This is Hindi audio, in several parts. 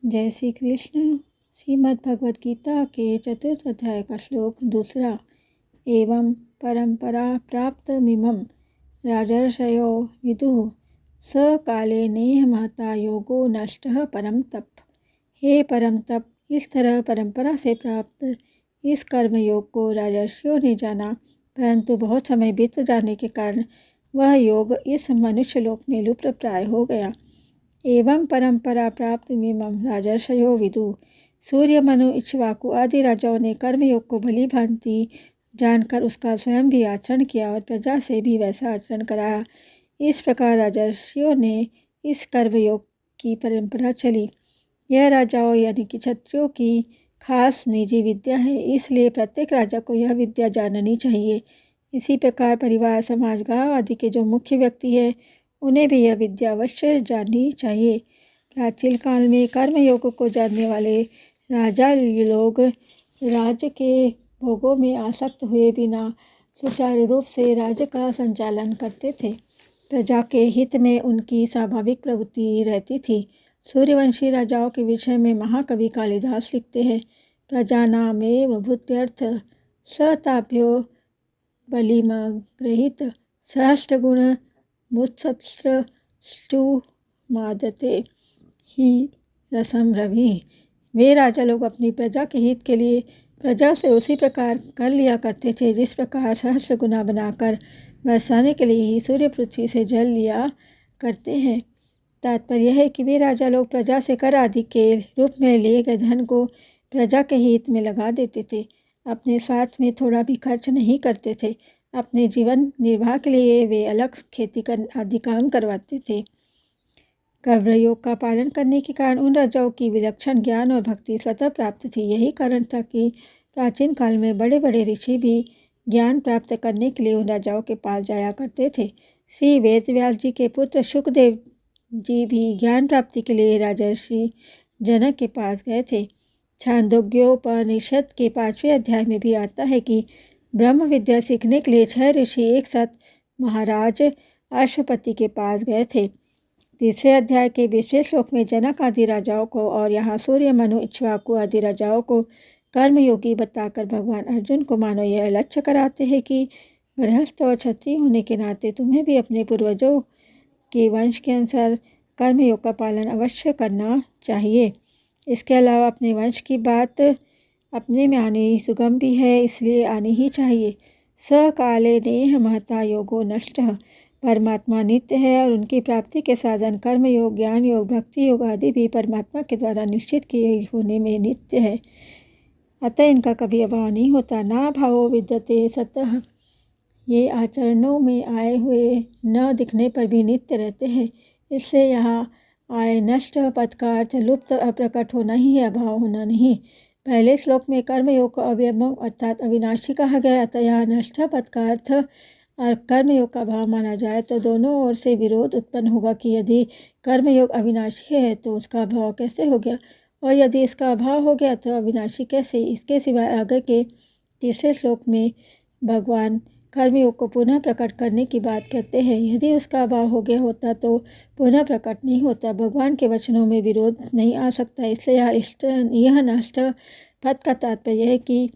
जय श्री कृष्ण। श्रीमद् भगवद गीता के चतुर्थ अध्याय का श्लोक दूसरा। एवं परंपरा प्राप्त मिमं राजर्षयो विदुः स काले नेह महता योगो नष्टः परम तप। हे परम तप, इस तरह परंपरा से प्राप्त इस कर्म योग को राजर्षियों ने जाना, परंतु बहुत समय बीत जाने के कारण वह योग इस मनुष्य लोक में लुप्त प्राय हो गया। एवं परंपरा प्राप्त मिमं राजर्षयो विदु। सूर्य, मनु, इक्ष्वाकु आदि राजाओं ने कर्मयोग को भली भांति जानकर उसका स्वयं भी आचरण किया और प्रजा से भी वैसा आचरण कराया। इस प्रकार राजर्षियों ने इस कर्मयोग की परंपरा चली। यह राजाओं यानी कि क्षत्रियों की खास निजी विद्या है, इसलिए प्रत्येक राजा को यह विद्या जाननी चाहिए। इसी प्रकार परिवार, समाज, गांव आदि के जो मुख्य व्यक्ति है उन्हें भी यह विद्या अवश्य जाननी चाहिए। प्राचीन काल में कर्मयोग को जानने वाले राजा लोग राज्य के भोगों में आसक्त हुए बिना सुचारू रूप से राज्य का संचालन करते थे। प्रजा के हित में उनकी स्वाभाविक प्रवृत्ति रहती थी। सूर्यवंशी राजाओं के विषय में महाकवि कालिदास लिखते हैं, प्रजानामेव भूत्यर्थ सताभ्यो बलिमगृहीत सहस्त्रगुण मुत्सृष्टु मादते ही रसम रवि। वे राजा लोग अपनी प्रजा के हित के लिए प्रजा से उसी प्रकार कर लिया करते थे जिस प्रकार सहस्त्र गुना बनाकर बरसाने के लिए ही सूर्य पृथ्वी से जल लिया करते हैं। तात्पर्य है कि वे राजा लोग प्रजा से कर आदि के रूप में लिए गए धन को प्रजा के हित में लगा देते थे। अपने स्वार्थ में थोड़ा भी खर्च नहीं करते थे। अपने जीवन निर्वाह के लिए वे अलग खेती आदि काम करवाते थे। कर्मयोग का पालन करने के कारण उन राजाओं की विलक्षण ज्ञान और भक्ति स्वतः प्राप्त थी। यही कारण था कि प्राचीन काल में बड़े बड़े ऋषि भी ज्ञान प्राप्त करने के लिए उन राजाओं के पास जाया करते थे। श्री वेदव्यास जी के पुत्र शुकदेव जी भी ज्ञान प्राप्ति के लिए राजर्षि जनक के पास गए थे। छांदोग्योपनिषद के 5वें अध्याय में भी आता है कि ब्रह्म विद्या सीखने के लिए 6 ऋषि एक साथ महाराज अश्वपति के पास गए थे। तीसरे अध्याय के 20वें श्लोक में जनक आदि राजाओं को और यहाँ सूर्य, मनु, इक्ष्वाकु आदि राजाओं को कर्मयोगी बताकर भगवान अर्जुन को मानो यह लक्ष्य कराते हैं कि गृहस्थ और क्षत्रिय होने के नाते तुम्हें भी अपने पूर्वजों के वंश के अनुसार कर्मयोग का पालन अवश्य करना चाहिए। इसके अलावा अपने वंश की बात अपने में आनी सुगम भी है, इसलिए आनी ही चाहिए। सकाले नेह महता योगो नष्टः। परमात्मा नित्य है और उनकी प्राप्ति के साधन कर्म योग, ज्ञान योग, भक्ति योग आदि भी परमात्मा के द्वारा निश्चित किए होने में नित्य है, अतः इनका कभी अभाव नहीं होता। ना भावो विद्यते सतः। ये आचरणों में आए हुए न दिखने पर भी नित्य रहते हैं। इससे यहाँ आए नष्ट पद का अर्थ लुप्त अप्रकट होना ही है, अभाव होना नहीं। पहले श्लोक में कर्मयोग को अव्ययम अर्थात अविनाशी कहा गया, अतः यहाँ नष्ट पद का अर्थ और कर्मयोग का भाव माना जाए तो दोनों ओर से विरोध उत्पन्न होगा कि यदि कर्मयोग अविनाशी है तो उसका अभाव कैसे हो गया, और यदि इसका अभाव हो गया तो अविनाशी कैसे। इसके सिवाय आगे के तीसरे श्लोक में भगवान कर्मयोग को पुनः प्रकट करने की बात कहते हैं। यदि उसका अभाव हो गया होता तो पुनः प्रकट नहीं होता। भगवान के वचनों में विरोध नहीं आ सकता। इसलिए यह नष्ट पद का तात्पर्य है कि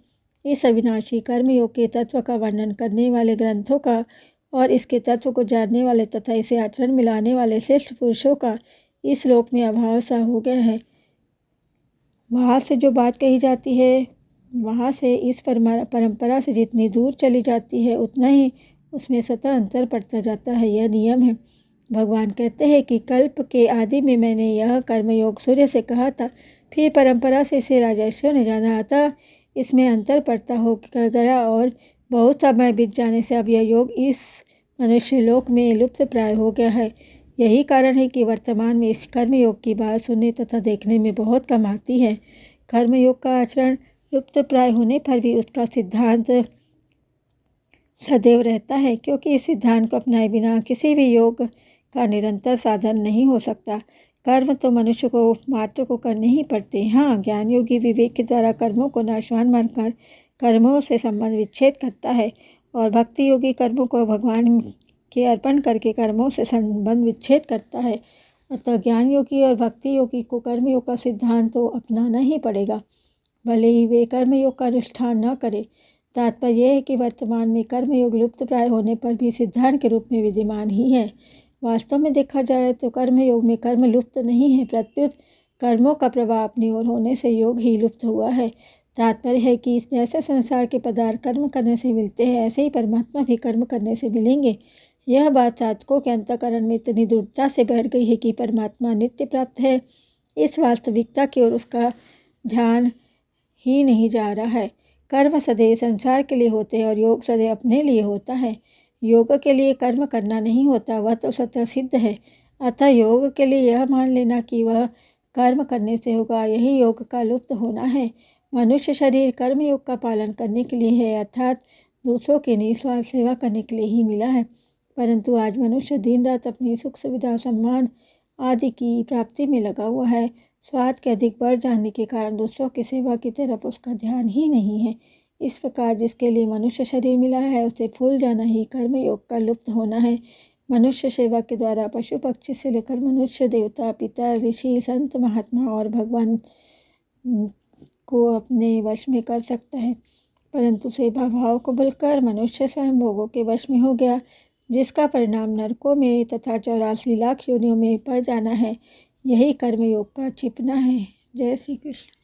इस अविनाशी कर्मयोग के तत्व का वर्णन करने वाले ग्रंथों का और इसके तत्व को जानने वाले तथा इसे आचरण में लाने वाले श्रेष्ठ पुरुषों का इस श्लोक में अभाव सा हो गया है। वहाँ से जो बात कही जाती है वहाँ से इस परंपरा से जितनी दूर चली जाती है उतना ही उसमें स्वतः अंतर पड़ता जाता है। यह नियम है। भगवान कहते हैं कि कल्प के आदि में मैंने यह कर्मयोग सूर्य से कहा था, फिर परंपरा से इसे राजर्षियों ने जाना, अतः इसमें अंतर पड़ता हो कर गया और बहुत समय बीत जाने से अब यह योग इस मनुष्य लोक में लुप्त प्राय हो गया है। यही कारण है कि वर्तमान में इस कर्मयोग की बात सुनने तथा देखने में बहुत कम आती है। कर्मयोग का आचरण लुप्त प्राय होने पर भी उसका सिद्धांत सदैव रहता है, क्योंकि इस सिद्धांत को अपनाए बिना किसी भी योग का निरंतर साधन नहीं हो सकता। कर्म तो मनुष्य को मात्र को करने ही पड़ते। हाँ, ज्ञान योगी विवेक के द्वारा कर्मों को नाशवान मानकर कर्मों से संबंध विच्छेद करता है और भक्ति योगी कर्मों को भगवान के अर्पण करके कर्मों से संबंध विच्छेद करता है। अतः ज्ञान योगी और भक्ति योगी को कर्मयोग का सिद्धांत तो अपनाना ही पड़ेगा, भले ही वे कर्मयोग का अनुष्ठान न करें। तात्पर्य यह है कि वर्तमान में कर्मयोग लुप्त प्राय होने पर भी सिद्धांत के रूप में विद्यमान ही है। वास्तव में देखा जाए तो कर्मयोग में कर्म लुप्त नहीं है, प्रत्युत कर्मों का प्रभाव अपनी ओर होने से योग ही लुप्त हुआ है। तात्पर्य है कि जैसे संसार के पदार्थ कर्म करने से मिलते हैं, ऐसे ही परमात्मा भी कर्म करने से मिलेंगे। यह बात साधकों के अंतःकरण में इतनी दृढ़ता से बैठ गई है कि परमात्मा नित्य प्राप्त है, इस वास्तविकता की ओर उसका ध्यान ही नहीं जा रहा है। कर्म सदैव संसार के लिए होते हैं और योग सदैव अपने लिए होता है। योग के लिए कर्म करना नहीं होता, वह तो स्वतः सिद्ध है। अतः योग के लिए यह मान लेना कि वह कर्म करने से होगा, यही योग का लुप्त होना है। मनुष्य शरीर कर्मयोग का पालन करने के लिए है, अर्थात दूसरों की निस्वार्थ सेवा करने के लिए ही मिला है। परंतु आज मनुष्य दिन रात अपनी सुख सुविधा सम्मान आदि की प्राप्ति में लगा हुआ है। स्वार्थ के अधिक बढ़ जाने के कारण दूसरों की सेवा की तरफ उसका ध्यान ही नहीं है। इस प्रकार जिसके लिए मनुष्य शरीर मिला है, उसे भूल जाना ही कर्मयोग का लुप्त होना है। मनुष्य सेवा के द्वारा पशु पक्षी से लेकर मनुष्य, देवता, पितर, ऋषि, संत, महात्मा और भगवान को अपने वश में कर सकता है, परंतु सेवा भाव को भूलकर मनुष्य स्वयं भोगों के वश में हो गया, जिसका परिणाम नरकों में तथा 84 लाख योनियों में पड़ जाना है। यही कर्मयोग का छिपना है। जय श्री कृष्ण।